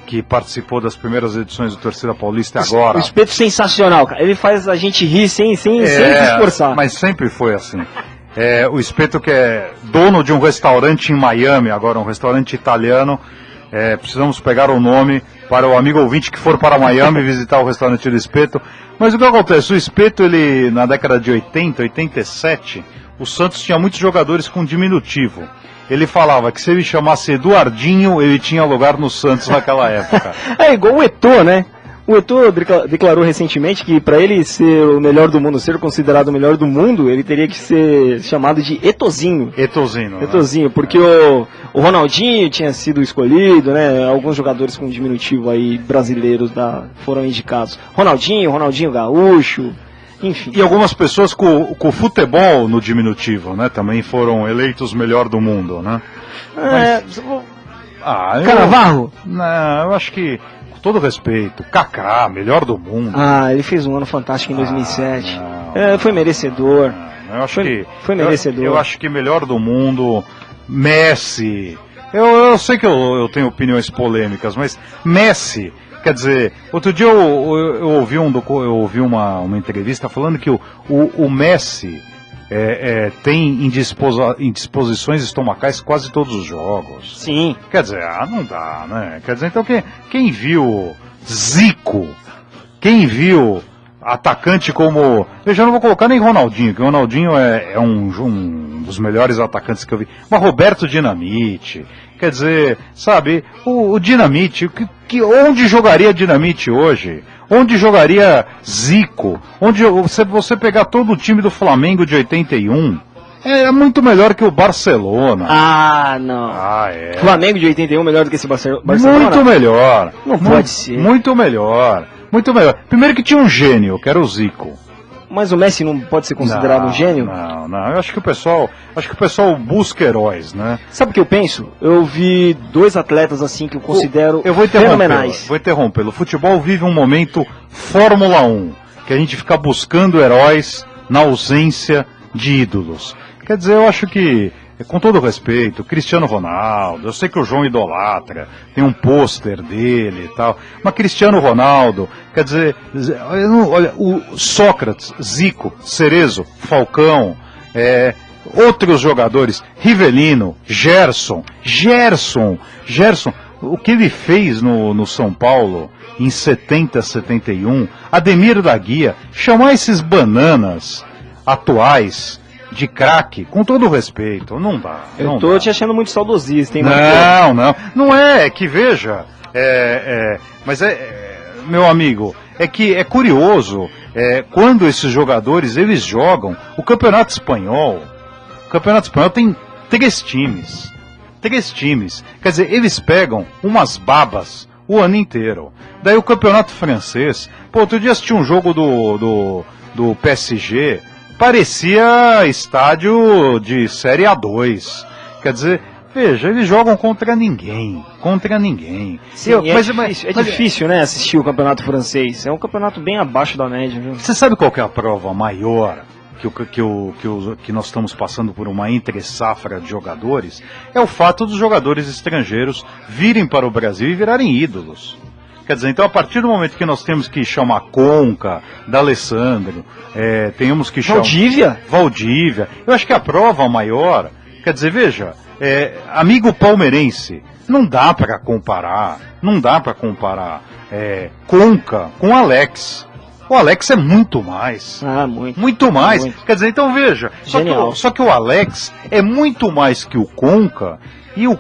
que participou das primeiras edições do Torcida Paulista agora... O Espeto sensacional, cara. Ele faz a gente rir sem se esforçar. Mas sempre foi assim. O Espeto, que é dono de um restaurante em Miami, agora um restaurante italiano. Precisamos pegar o nome para o amigo ouvinte que for para Miami visitar o restaurante do Espeto. Mas o que acontece? O Espeto, ele, na década de 80, 87, o Santos tinha muitos jogadores com diminutivo. Ele falava que se ele chamasse Eduardinho, ele tinha lugar no Santos naquela época. É igual o Eto'o, né? O Eto'o declarou recentemente que para ele ser o melhor do mundo, ser considerado o melhor do mundo, ele teria que ser chamado de Etozinho. Etozinho, porque o Ronaldinho tinha sido escolhido, né? Alguns jogadores com diminutivo aí brasileiros foram indicados. Ronaldinho Gaúcho, enfim. E algumas pessoas com futebol no diminutivo, né? Também foram eleitos melhor do mundo, né? Cannavaro? Não, eu acho que... todo respeito, Kaká, melhor do mundo. Ele fez um ano fantástico em 2007. Foi merecedor. Foi merecedor. Eu acho que melhor do mundo, Messi. Eu sei que eu tenho opiniões polêmicas, mas Messi, quer dizer, outro dia eu ouvi uma entrevista falando que o Messi tem indisposições estomacais quase todos os jogos. Sim. Quer dizer, não dá, né? Quer dizer, então quem viu Zico, quem viu atacante como... Eu já não vou colocar nem Ronaldinho, que o Ronaldinho é um dos melhores atacantes que eu vi. Mas Roberto Dinamite, quer dizer, sabe, o Dinamite, onde jogaria Dinamite hoje? Onde jogaria Zico? Onde você pegar todo o time do Flamengo de 81, é muito melhor que o Barcelona. Não. Flamengo de 81 melhor do que esse Barcelona? Muito melhor. Não pode ser. Muito melhor. Primeiro que tinha um gênio, que era o Zico. Mas o Messi não pode ser considerado um gênio? Não. Eu acho que o pessoal busca heróis, né? Sabe o que eu penso? Eu vi dois atletas assim que eu considero fenomenais. Vou interrompê-lo. O futebol vive um momento Fórmula 1, que a gente fica buscando heróis na ausência de ídolos. Quer dizer, eu acho que, com todo respeito, Cristiano Ronaldo, eu sei que o João idolatra, tem um pôster dele e tal, mas Cristiano Ronaldo, quer dizer, olha, o Sócrates, Zico, Cerezo, Falcão, outros jogadores, Rivelino, Gerson, o que ele fez no São Paulo em 70, 71, Ademir da Guia, chamar esses bananas atuais de craque, com todo o respeito, não dá. Eu tô te achando muito saudosista, hein? Não é que veja, mas meu amigo, é que é curioso, quando esses jogadores, eles jogam, o Campeonato Espanhol tem 3 times, quer dizer, eles pegam umas babas o ano inteiro, daí o Campeonato Francês, outro dia assisti um jogo do PSG, parecia estádio de Série A2. Quer dizer, veja, eles jogam contra ninguém. Sim, é difícil, né, assistir o campeonato francês. É um campeonato bem abaixo da média, viu? Você sabe qual que é a prova maior que nós estamos passando por uma entre-safra de jogadores? É o fato dos jogadores estrangeiros virem para o Brasil e virarem ídolos. Quer dizer, então a partir do momento que nós temos que chamar Conca, D'Alessandro, temos que chamar... Valdívia. Eu acho que a prova maior, quer dizer, veja, amigo palmeirense, não dá para comparar Conca com Alex. O Alex é muito mais. Muito. Muito mais. Muito. Quer dizer, então veja, só que o Alex é muito mais que o Conca, e o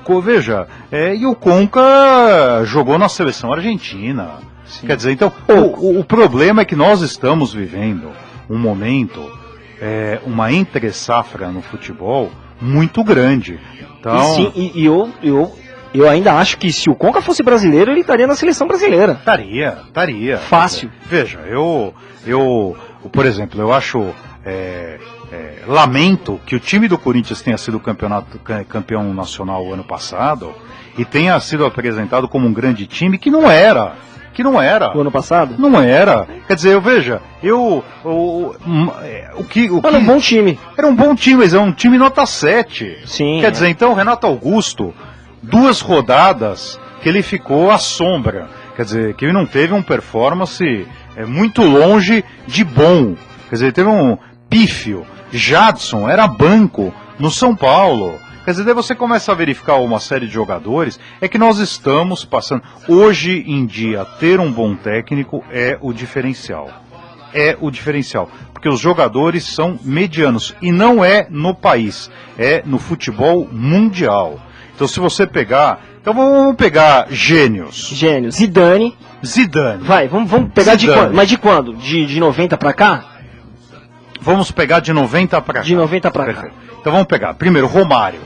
Conca jogou na seleção argentina. Sim. Quer dizer, então, o problema é que nós estamos vivendo um momento, uma entre-safra no futebol muito grande. Então... E sim, eu ainda acho que se o Conca fosse brasileiro, ele estaria na seleção brasileira. Estaria. Fácil. Veja, eu, por exemplo, eu acho... lamento que o time do Corinthians tenha sido campeão nacional ano passado e tenha sido apresentado como um grande time que não era. O ano passado? Não era. Quer dizer, era um bom time. Era um bom time, mas é um time nota 7. Sim. Quer dizer, então, Renato Augusto, 2 rodadas que ele ficou à sombra. Quer dizer, que ele não teve uma performance muito longe de bom. Quer dizer, teve um pífio. Jadson era banco no São Paulo. Quer dizer, daí você começa a verificar uma série de jogadores, é que nós estamos passando... Hoje em dia, ter um bom técnico é o diferencial. Porque os jogadores são medianos, e não é no país, é no futebol mundial. Então se você pegar... Então vamos pegar gênios. Zidane. Vai, vamos pegar Zidane. De quando? Mas de quando? De 90 pra cá? Vamos pegar de 90 pra cá. De 90 pra cá. Perfeito. Então vamos pegar, primeiro, Romário.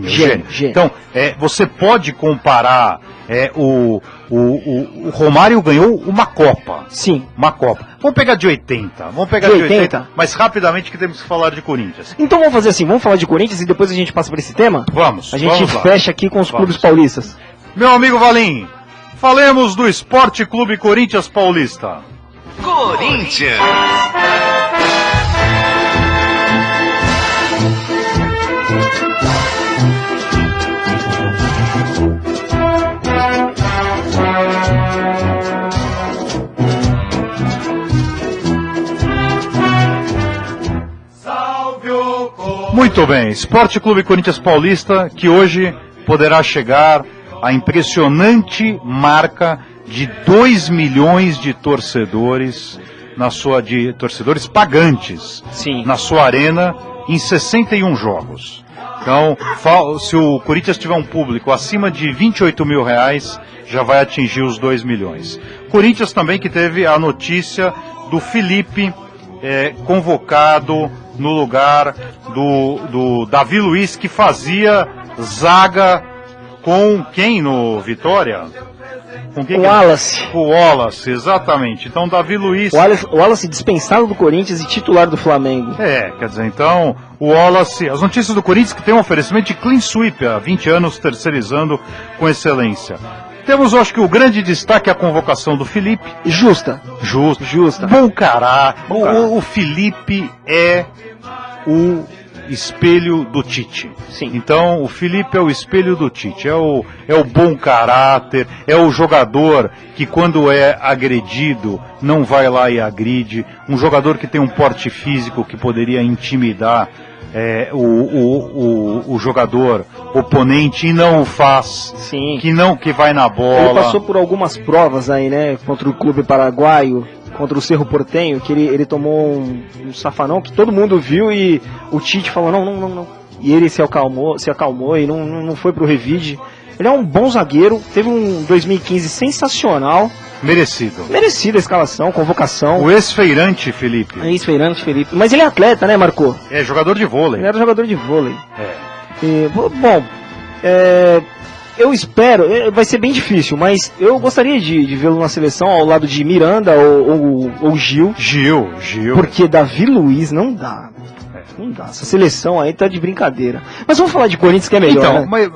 Gênio. Então, você pode comparar, o Romário ganhou uma Copa. Sim. Uma Copa. Vamos pegar de 80. De 80, mas rapidamente que temos que falar de Corinthians. Então vamos fazer assim, vamos falar de Corinthians e depois a gente passa por esse tema? Vamos. A gente fecha aqui com os clubes paulistas. Meu amigo Valim, falemos do Esporte Clube Corinthians Paulista. Corinthians. Muito bem, Esporte Clube Corinthians Paulista, que hoje poderá chegar à impressionante marca de 2 milhões de torcedores de torcedores pagantes. Sim. Na sua arena em 61 jogos. Então, se o Corinthians tiver um público acima de R$28 mil, já vai atingir os 2 milhões. Corinthians também que teve a notícia do Felipe convocado no lugar do Davi Luiz, que fazia zaga com quem no Vitória? Com quem? O Wallace. O Wallace, exatamente. Então, Davi Luiz... O Wallace dispensado do Corinthians e titular do Flamengo. Quer dizer, então, o Wallace... As notícias do Corinthians que tem um oferecimento de clean sweep há 20 anos, terceirizando com excelência. Temos, eu acho que o grande destaque é a convocação do Felipe. Justa. Bom caráter. O Felipe é o espelho do Tite. Sim. Então, o Felipe é o espelho do Tite. É o bom caráter, é o jogador que quando é agredido não vai lá e agride. Um jogador que tem um porte físico que poderia intimidar o jogador oponente e não o faz. Sim. Que vai na bola. Ele passou por algumas provas aí, né, contra o clube paraguaio, contra o Cerro Porteño, que ele tomou um safanão que todo mundo viu e o Tite falou não. E ele se acalmou e não foi pro revide. Ele é um bom zagueiro, teve um 2015 sensacional. Merecida a escalação, convocação. O ex-feirante Felipe. Mas ele é atleta, né, Marcô? É, jogador de vôlei. Ele era jogador de vôlei. Bom, eu espero, vai ser bem difícil, mas eu gostaria de vê-lo na seleção ao lado de Miranda ou Gil. Gil. Porque Davi Luiz não dá. Não dá. Essa seleção aí tá de brincadeira. Mas vamos falar de Corinthians, que é melhor. Então, né? mas,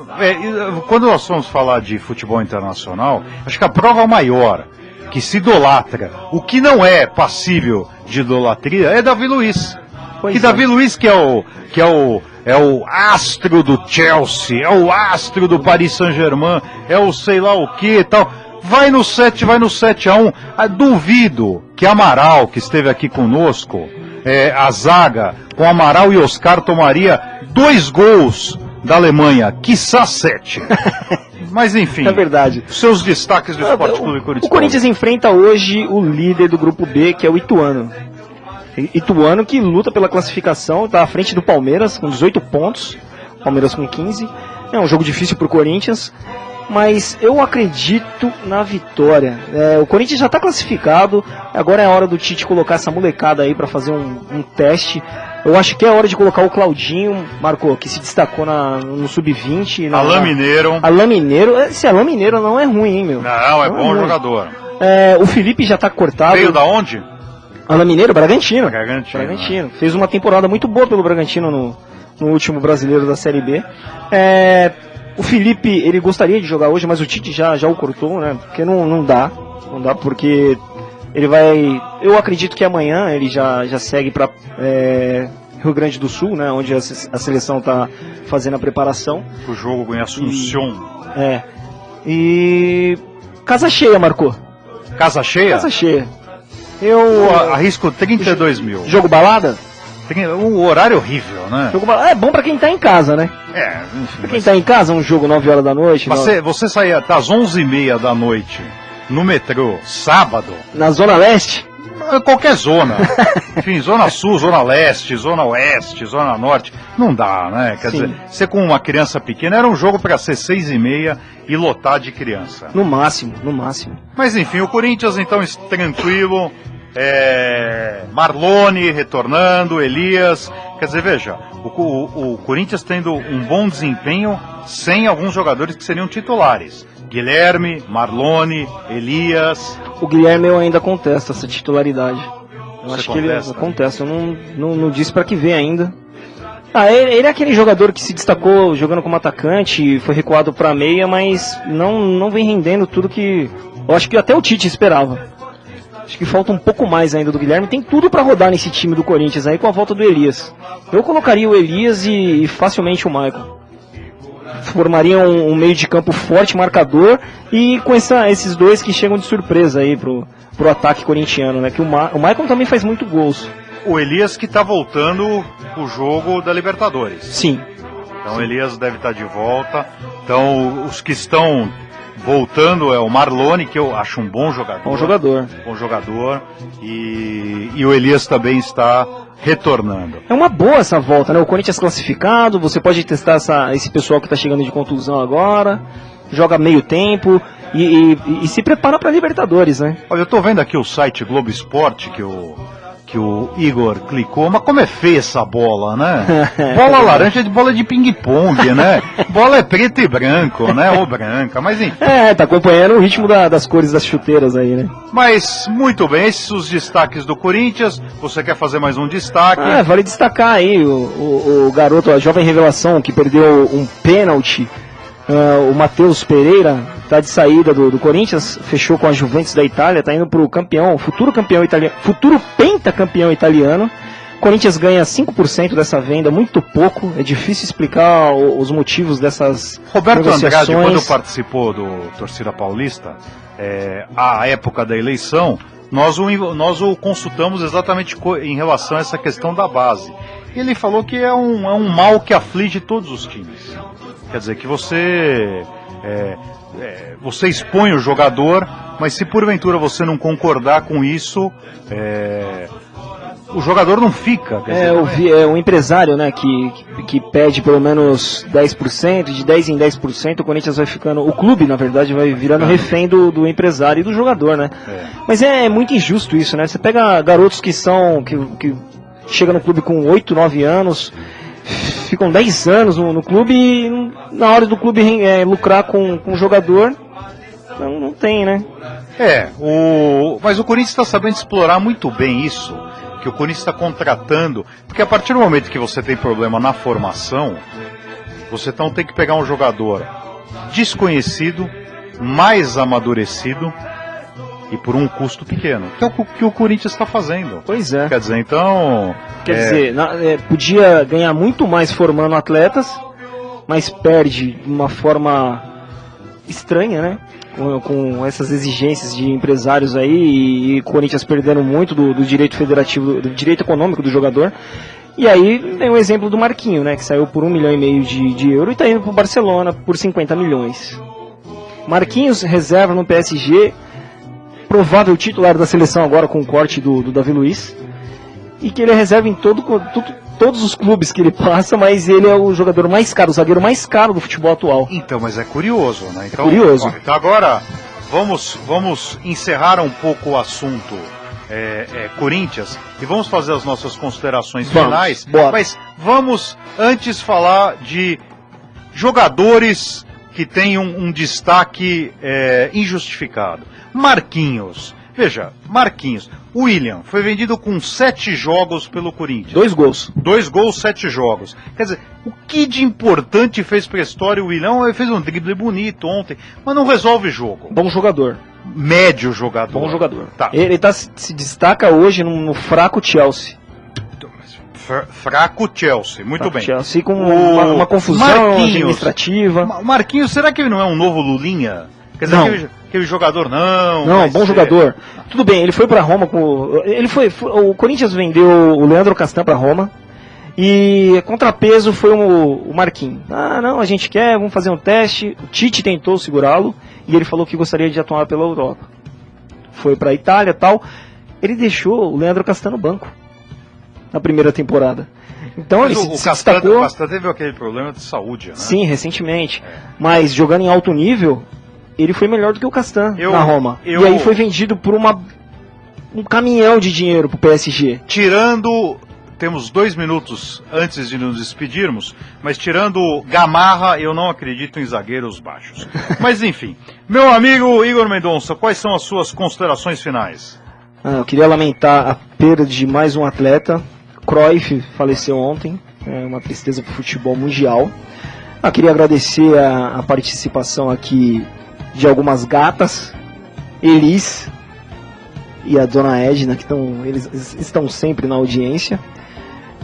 quando nós vamos falar de futebol internacional, acho que a prova maior que se idolatra, o que não é passível de idolatria, é Davi Luiz. Davi Luiz que é o astro do Chelsea, é o astro do Paris Saint-Germain, é o sei lá o que e tal. Vai no 7-1. Duvido que Amaral, que esteve aqui conosco, a zaga com Amaral e Oscar tomaria 2 gols da Alemanha, quiçá 7. Mas enfim, É verdade. seus destaques do Esporte Clube Corinthians. O Corinthians enfrenta hoje o líder do grupo B, que é o Ituano. Ituano que luta pela classificação, está à frente do Palmeiras com 18 pontos, Palmeiras com 15. É um jogo difícil para o Corinthians, mas eu acredito na vitória. O Corinthians já está classificado, agora é a hora do Tite colocar essa molecada aí para fazer um teste. Eu acho que é hora de colocar o Claudinho, Marco, que se destacou no Sub-20. Alain Mineiro. Alain Mineiro, esse Alain Mineiro não é ruim, hein, meu? Não, é bom jogador. O Felipe já está cortado. Veio da onde? Alain Mineiro, Bragantino. Bragantino. Fez uma temporada muito boa pelo Bragantino no último brasileiro da Série B. O Felipe, ele gostaria de jogar hoje, mas o Tite já o cortou, né? Porque não dá. Não dá porque ele vai... Eu acredito que amanhã ele já segue para Rio Grande do Sul, né? Onde a seleção está fazendo a preparação. O jogo em Assunção. E... Casa cheia, Marcou. Casa cheia? Casa cheia. Eu arrisco 32 mil. Jogo balada? Um horário horrível, né? É bom pra quem tá em casa, né? Enfim. Pra quem tá em casa, um jogo 9 horas da noite. Você sair até às 11h30 da noite no metrô, sábado. Na Zona Leste? Qualquer zona. Enfim, Zona Sul, Zona Leste, Zona Oeste, Zona Norte. Não dá, né? Quer dizer, você com uma criança pequena, era um jogo pra ser 6h30 e lotar de criança. No máximo. Mas enfim, o Corinthians então tranquilo. Marlone retornando, Elias. Quer dizer, veja, o Corinthians tendo um bom desempenho sem alguns jogadores que seriam titulares. Guilherme, Marlone, Elias. O Guilherme eu ainda contesto essa titularidade. Eu acho que ele contesta. Eu não disse pra que ver ainda. Ele é aquele jogador que se destacou jogando como atacante, foi recuado pra meia, mas não vem rendendo tudo que eu acho que até o Tite esperava. Acho que falta um pouco mais ainda do Guilherme. Tem tudo pra rodar nesse time do Corinthians aí com a volta do Elias. Eu colocaria o Elias e facilmente o Maicon. Formaria um meio de campo forte, marcador, e com esses dois que chegam de surpresa aí pro ataque corintiano, né? Que o Maicon também faz muito gols. O Elias que tá voltando o jogo da Libertadores. Sim. Então o Elias deve estar de volta. Então os que estão voltando é o Marlone, que eu acho um bom jogador. Bom jogador. E o Elias também está retornando. É uma boa essa volta, né? O Corinthians classificado, você pode testar esse pessoal que está chegando de contusão agora, joga meio tempo e se prepara para Libertadores, né? Olha, eu estou vendo aqui o site Globo Esporte que o Igor clicou, mas como é feia essa bola, né? Bola laranja de bola de ping-pong, né? Bola é preto e branco, né? Ou branca, mas enfim. Tá acompanhando o ritmo das cores das chuteiras aí, né? Mas, muito bem, esses são os destaques do Corinthians. Você quer fazer mais um destaque? Vale destacar aí o garoto, a jovem revelação que perdeu um pênalti. O Matheus Pereira está de saída do Corinthians, fechou com a Juventus da Itália, está indo para o futuro pentacampeão italiano. O Corinthians ganha 5% dessa venda, muito pouco, é difícil explicar os motivos dessas Roberto Andrade, quando participou do Torcida Paulista, à época da eleição, nós o consultamos exatamente em relação a essa questão da base. Ele falou que é um mal que aflige todos os times. Quer dizer, que você expõe o jogador, mas se porventura você não concordar com isso, o jogador não fica. O empresário, né, que pede pelo menos 10%, de 10 em 10%, o Corinthians vai ficando, o clube, na verdade, vai virando refém do empresário e do jogador, né? Mas é muito injusto isso, né? Você pega garotos que chegam no clube com 8, 9 anos, ficam 10 anos no clube e na hora do clube lucrar com o jogador, não tem, né? Mas o Corinthians está sabendo explorar muito bem isso, que o Corinthians está contratando, porque a partir do momento que você tem problema na formação, você então tem que pegar um jogador desconhecido, mais amadurecido, e por um custo pequeno, que é o que o Corinthians está fazendo. Pois é. Quer dizer, então... podia ganhar muito mais formando atletas, mas perde de uma forma estranha, né? Com essas exigências de empresários aí, e o Corinthians perdendo muito do direito federativo, do direito econômico do jogador. E aí tem o exemplo do Marquinho, né? Que saiu por 1,5 milhão de euro e está indo para o Barcelona por 50 milhões. Marquinhos, reserva no PSG, provável titular da seleção agora com o corte do Davi Luiz, e que ele é reserva em todos os clubes que ele passa, mas ele é o jogador mais caro, o zagueiro mais caro do futebol atual. Então, mas é curioso, né? Então, curioso. Então agora, vamos encerrar um pouco o assunto Corinthians e vamos fazer as nossas considerações finais. Bora. Mas vamos antes falar de jogadores que têm um destaque injustificado. Marquinhos. Veja, Marquinhos. William foi vendido com 7 jogos pelo Corinthians. 2 gols. 2 gols, 7 jogos. Quer dizer, o que de importante fez pra história o William? Ele fez um drible bonito ontem, mas não resolve jogo. Bom jogador. Médio jogador. Bom jogador. Tá. Ele se destaca hoje no fraco Chelsea. Fraco Chelsea, muito Fraco bem. Chelsea com uma confusão administrativa. O Marquinhos, será que ele não é um novo Lulinha? Quer dizer, Não. aquele jogador não. Não, bom jogador. Tudo bem, ele foi pra Roma o Corinthians vendeu o Leandro Castan pra Roma e contrapeso foi o Marquinhos. Ah, não, a gente quer, vamos fazer um teste. O Tite tentou segurá-lo e ele falou que gostaria de atuar pela Europa. Foi pra Itália e tal. Ele deixou o Leandro Castan no banco na primeira temporada. Então mas ele se Castan, destacou. O Castan teve aquele problema de saúde, né? Sim, recentemente. Mas jogando em alto nível, ele foi melhor do que o Castan na Roma. E aí foi vendido por um caminhão de dinheiro pro PSG. Temos 2 minutos antes de nos despedirmos, mas tirando Gamarra, eu não acredito em zagueiros baixos. Mas enfim, meu amigo Igor Mendonça, quais são as suas considerações finais? Eu queria lamentar a perda de mais um atleta. Cruyff faleceu ontem, é uma tristeza pro futebol mundial. Eu queria agradecer a participação aqui de algumas gatas, Elis e a dona Edna, eles estão sempre na audiência.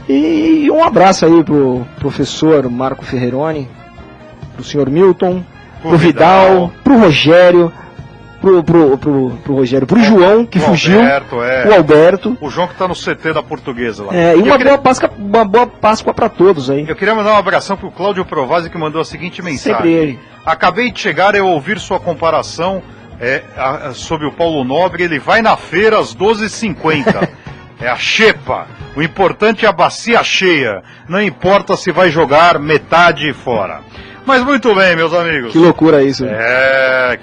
E um abraço aí pro professor Marco Ferreroni, pro senhor Milton, pro Vidal, pro Rogério, pro João, que fugiu, o Alberto. O João que tá no CT da Portuguesa lá. E uma boa Páscoa para todos aí. Eu queria mandar um abração pro Cláudio Provazzi, que mandou a seguinte mensagem. Sempre ele. Acabei de chegar, eu ouvir sua comparação sobre o Paulo Nobre, ele vai na feira às 12h50. É a xepa. O importante é a bacia cheia. Não importa se vai jogar metade fora. Mas muito bem, meus amigos. Que loucura isso.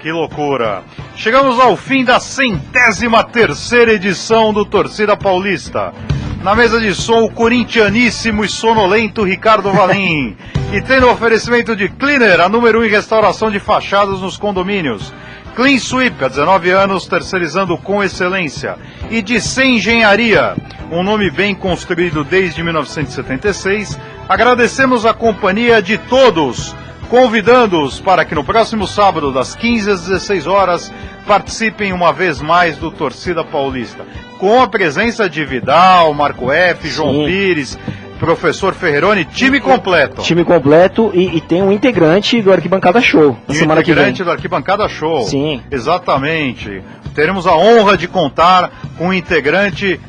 Que loucura. Chegamos ao fim da 103ª edição do Torcida Paulista. Na mesa de som, o corintianíssimo e sonolento Ricardo Valim. E tendo o oferecimento de Cleaner, a número 1 em restauração de fachadas nos condomínios. Clean Sweep, há 19 anos, terceirizando com excelência. E de C Engenharia, um nome bem construído desde 1976. Agradecemos a companhia de todos, convidando-os para que no próximo sábado, das 15 às 16 horas, participem uma vez mais do Torcida Paulista. Com a presença de Vidal, Marco F, João Pires, professor Ferreroni, time completo. Time completo e tem um integrante do Arquibancada Show. Integrante do Arquibancada Show. Sim. Exatamente. Teremos a honra de contar com um integrante.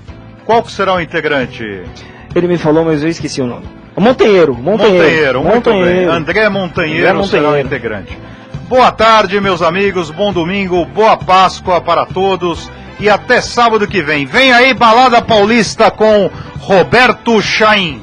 Qual que será o integrante? Ele me falou, mas eu esqueci o nome. Montanheiro. Muito bem. André Montanheiro será o integrante. Boa tarde, meus amigos. Bom domingo. Boa Páscoa para todos. E até sábado que vem. Vem aí, Balada Paulista com Roberto Chaim.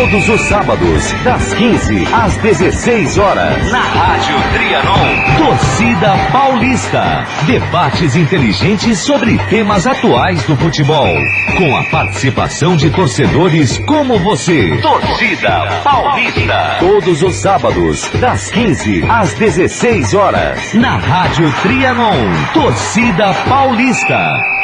Todos os sábados, das 15 às 16 horas, na Rádio Trianon. Torcida Paulista. Debates inteligentes sobre temas atuais do futebol. Com a participação de torcedores como você. Torcida Paulista. Todos os sábados, das 15 às 16 horas, na Rádio Trianon. Torcida Paulista.